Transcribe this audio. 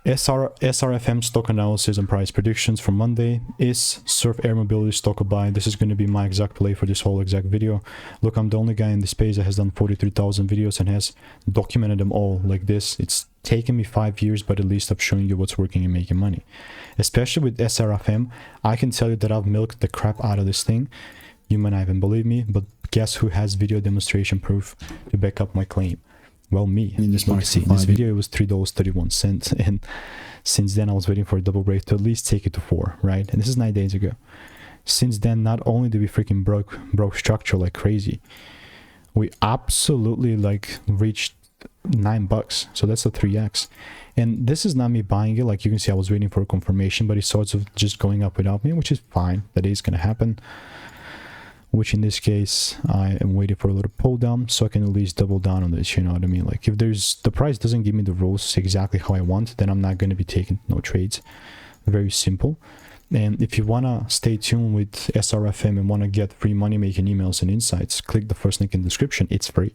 SRFM stock analysis and price predictions for Monday. Is Surf Air Mobility stock a buy? This is going to be my exact play for this whole exact video. Look, I'm the only guy in this space that has done 43,000 videos and has documented them all like this. It's taken me 5 years, but at least I'm showing you what's working and making money. Especially with SRFM, I can tell you that I've milked the crap out of this thing. You might not even believe me, but guess who has video demonstration proof to back up my claim? Well, me. In this video, it was $3.31, and since then I was waiting for a double break to at least take it to 4, right? And this is 9 days ago. Since then, not only did we freaking broke structure like crazy, we absolutely like reached $9, so that's a 3x. And this is not me buying it. Like you can see, I was waiting for a confirmation, but it's sort of just going up without me, which is fine. That is going to happen. Which in this case, I am waiting for a little pull down so I can at least double down on this, you know what I mean? Like if the price doesn't give me the rules exactly how I want, then I'm not going to be taking no trades. Very simple. And if you want to stay tuned with SRFM and want to get free money making emails and insights, click the first link in the description. It's free.